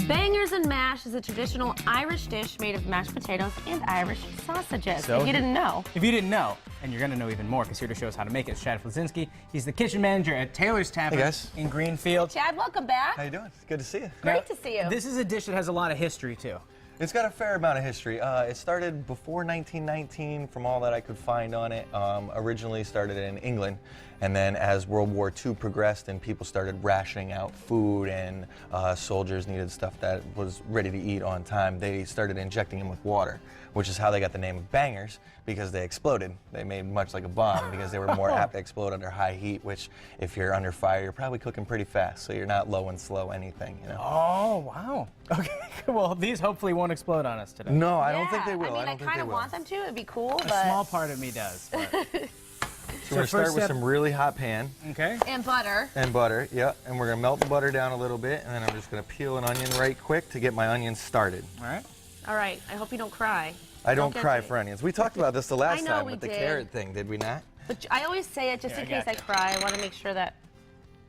Bangers and mash is a traditional Irish dish made of mashed potatoes and Irish sausages. So, if you didn't know. If you didn't know, and you're going to know even more, because here to show us how to make it is Chad Flazinski. He's the kitchen manager at Taylor's Tavern in Greenfield. Chad, welcome back. How you doing? It's good to see you. Great to see you. This is a dish that has a lot of history, too. It's got a fair amount of history. It started before 1919, from all that I could find on it. Originally started in England, and then as World War II progressed and people started rationing out food and soldiers needed stuff that was ready to eat on time, they started injecting them with water, which is how they got the name of bangers, because they exploded. They made much like a bomb because they were more apt to explode under high heat, which if you're under fire, you're probably cooking pretty fast, so you're not low and slow anything, you know. Oh, wow. Okay, well, these hopefully won't explode on us today. No, I don't think they will. I kind of want them to. It'd be cool, but... A small part of me does. So we're gonna start with some really hot pan. Okay. And butter. And butter, yeah. And we're gonna melt the butter down a little bit, and then I'm just gonna peel an onion right quick to get my onions started. All right. All right, I hope you don't cry. I don't cry for onions. We talked about this the last time with the did. carrot thing, did we not? But I always say it just in case I cry. I want to make sure that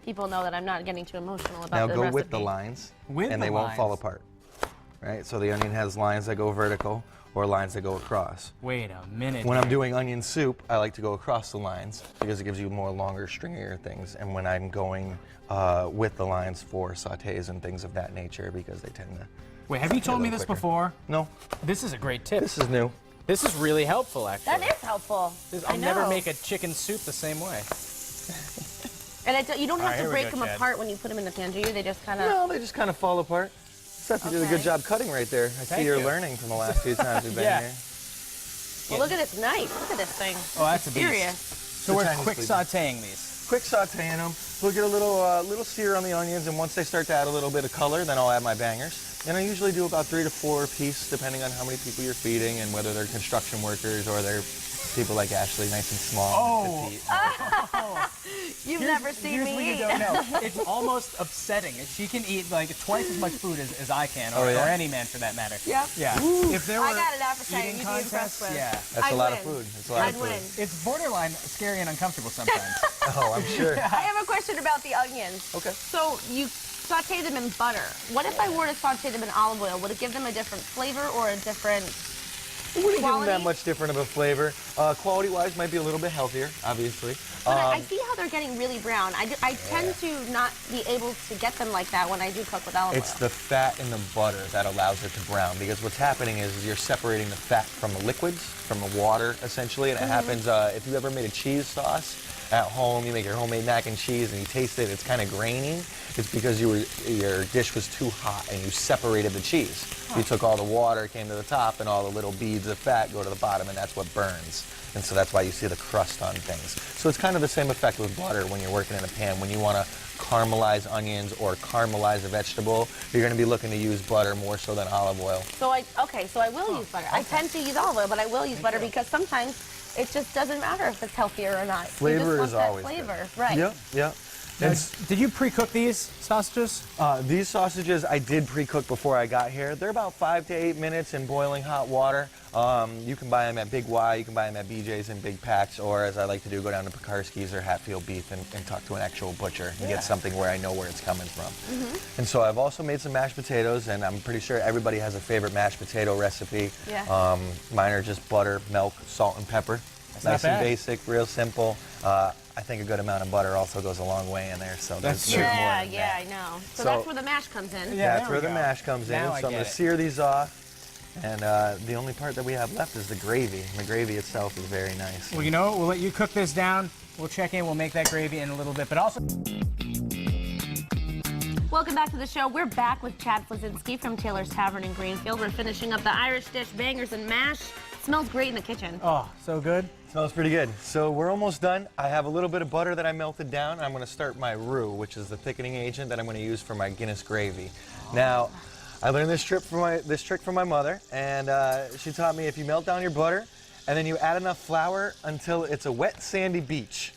people know that I'm not getting too emotional about Now the go recipe. with the lines, With and the they won't fall lines. apart. Right? So the onion has lines that go vertical or lines that go across. Wait a minute. When I'm doing onion soup, I like to go across the lines because it gives you more longer, stringier things. And when I'm going with the lines for sautés and things of that nature, because they tend to... Wait, have you told me this quicker. before? No. This is a great tip. This is new. This is really helpful, actually. That is helpful. I'll never make a chicken soup the same way. And you don't have to here we break go, them Chad. apart when you put them in the pan, do you? They just kind of... No, they just kind of fall apart. Seth, you did a good job cutting right there. I see you're learning from the last few times we've been here. Well, look at this knife. Look at this thing. Oh, that's a beast. Serious. So we're quick sautéing these. Quick sautéing them. We'll get a little sear on the onions, and once they start to add a little bit of color, then I'll add my bangers. And I usually do about 3 to 4 a piece, depending on how many people you're feeding and whether they're construction workers or they're people like Ashley, nice and small. And petite. You've never seen Here's what me you eat. don't know. It's almost upsetting. She can eat like twice as much food as I can, or, Oh, yeah? or any man for that matter. Yep. Yeah. If there were I got an appetite eating you'd be impressed contests, with. yeah. That's I'd a lot win. of food. That's a lot I'd of win. food. It's borderline scary and uncomfortable sometimes. Oh, I'm sure. I have a question about the onions. Okay. So you saute them in butter. What if I were to saute them in olive oil? Would it give them a different flavor or a different It wouldn't give them quality? that much different of a flavor. Quality-wise, might be a little bit healthier, obviously. But I see how they're getting really brown. I tend to not be able to get them like that when I do cook with olive oil. It's the fat in the butter that allows it to brown, because what's happening is you're separating the fat from the liquids, from the water, essentially, and it happens, if you ever made a cheese sauce at home, you make your homemade mac and cheese and you taste it, it's kind of grainy. It's because your dish was too hot and you separated the cheese. You took all the water, came to the top, and all the little beads of fat go to the bottom, and that's what burns. And so that's why you see the crust on things. So it's kind of the same effect with butter when you're working in a pan. When you want to caramelize onions or caramelize a vegetable, you're going to be looking to use butter more so than olive oil. So I will use butter. I tend to use olive oil, but I will use butter because sometimes it just doesn't matter if it's healthier or not. Flavor is always that flavor, good. right? Yep, yep. Now, did you pre-cook these sausages? These sausages I did pre-cook before I got here. They're about 5 to 8 minutes in boiling hot water. You can buy them at Big Y, you can buy them at BJ's in big packs, or as I like to do, go down to Pekarski's or Hatfield Beef and talk to an actual butcher and get something where I know where it's coming from. And so I've also made some mashed potatoes, and I'm pretty sure everybody has a favorite mashed potato recipe. Yeah. Mine are just butter, milk, salt, and pepper. Nice and basic, real simple. I think a good amount of butter also goes a long way in there. So That's there's true. more Yeah, than yeah, that. I know. So So- that's where the mash comes in. Yeah, That's where the mash comes in. Now I So I'm going get to it. sear these off. And the only part that we have left is the gravy. And the gravy itself is very nice. Well, you know what? We'll let you cook this down. We'll check in. We'll make that gravy in a little bit. But also... Welcome back to the show. We're back with Chad Flazinski from Taylor's Tavern in Greenfield. We're finishing up the Irish dish, bangers and mash. Smells great in the kitchen. Oh, so good. Smells pretty good. So we're almost done. I have a little bit of butter that I melted down. I'm going to start my roux, which is the thickening agent that I'm going to use for my Guinness gravy. Now, I learned this trick from my mother, and she taught me if you melt down your butter, and then you add enough flour until it's a wet, sandy beach.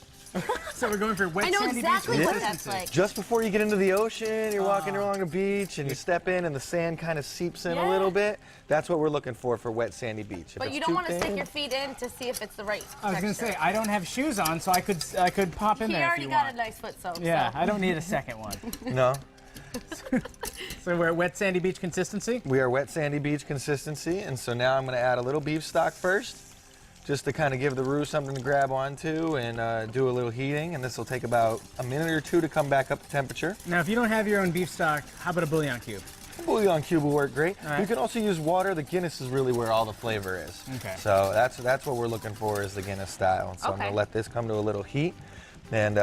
So we're going for wet I know sandy exactly beach. what that's like. Just before you get into the ocean, you're walking along a beach, and you step in, and the sand kind of seeps in a little bit. That's what we're looking for wet sandy beach. If But it's you don't too want to stick thin- your feet in to see if it's the right I was going to texture. say, I don't have shoes on, so I could pop in He there if already you got want. a nice foot soak. Yeah, so. I don't need a second one. No. So we're at wet sandy beach consistency? We are wet sandy beach consistency, and so now I'm going to add a little beef stock first, just to kind of give the roux something to grab onto and do a little heating, and this will take about a minute or two to come back up to temperature. Now, if you don't have your own beef stock, how about a bouillon cube? A bouillon cube will work great. All right. You can also use water. The Guinness is really where all the flavor is. Okay. So that's what we're looking for, is the Guinness style. So I'm Okay. going to let this come to a little heat. And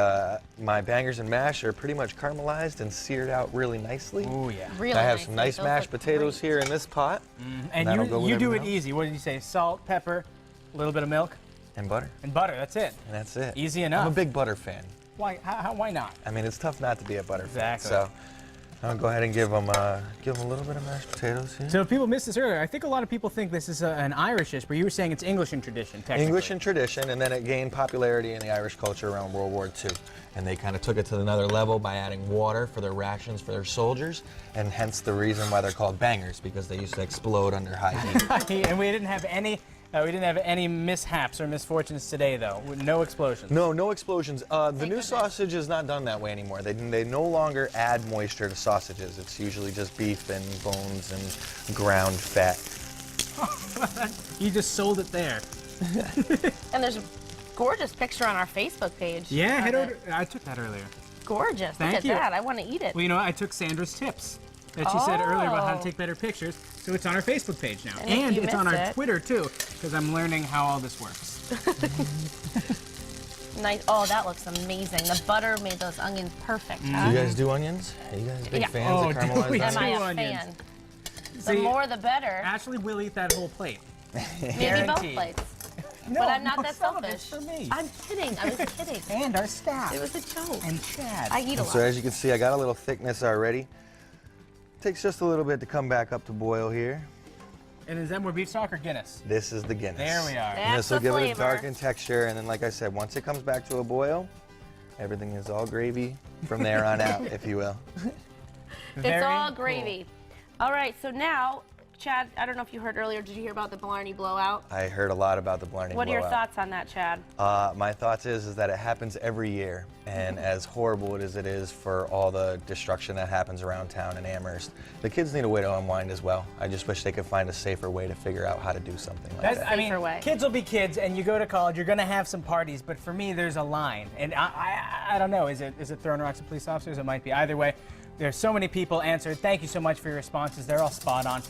my bangers and mash are pretty much caramelized and seared out really nicely. Oh, yeah. Really I have nice. some nice Those mashed look potatoes great. here in this pot. And that'll go with you do it everything else. easy. What did you say? Salt, pepper, a little bit of milk, And butter. and butter. That's it. And that's it. Easy enough. I'm a big butter fan. Why? Why not? I mean, it's tough not to be a butter Exactly. fan. So I'll go ahead and give them a little bit of mashed potatoes here. So if people missed this earlier, I think a lot of people think this is an Irish dish, but you were saying it's English in tradition, technically. English in tradition, and then it gained popularity in the Irish culture around World War II. And they kind of took it to another level by adding water for their rations for their soldiers, and hence the reason why they're called bangers, because they used to explode under high heat. And we didn't have any mishaps or misfortunes today, though. No explosions. No explosions. The new goodness. sausage is not done that way anymore. They no longer add moisture to sausages. It's usually just beef and bones and ground fat. You just sold it there. And there's a gorgeous picture on our Facebook page. Yeah, of head it. over. I took that earlier. Gorgeous. Thank Look at you. that. I want to eat it. Well, you know, I took Sandra's tips that she said earlier about how to Oh. take better pictures, so it's on our Facebook page now. And if And you it's on our missed it- Twitter, too, because I'm learning how all this works. Nice. Oh, that looks amazing. The butter made those onions perfect. Do Huh? you guys do onions? Are you guys big Yeah. fans Oh, of do caramelized we? onions? Am I a onions. fan? The See, more the better. Ashley will eat that whole plate. Maybe both Guaranteed. plates. No, But I'm not no, that some of selfish. it's for me. I'm kidding. I was kidding. And our staff. It was a joke. And Chad. I eat a So lot. as you can see, I got a little thickness already. Takes just a little bit to come back up to boil here. And is that more beef stock or Guinness? This is the Guinness. There we are. And this will That's give the it a flavor. darkened texture, and then like I said, once it comes back to a boil, everything is all gravy from there on out, if you will. Very It's all cool. gravy. All right, so now, Chad, I don't know if you heard earlier, did you hear about the Blarney blowout? I heard a lot about the Blarney What are your blowout. thoughts on that, Chad? My thoughts is that it happens every year, and as horrible it is for all the destruction that happens around town in Amherst, the kids need a way to unwind as well. I just wish they could find a safer way to figure out how to do something like That's, that. I mean, Safer way. kids will be kids, and you go to college, you're going to have some parties, but for me, there's a line. And I don't know, is it throwing rocks at police officers? It might be. Either way, there's so many people answered. Thank you so much for your responses. They're all spot on.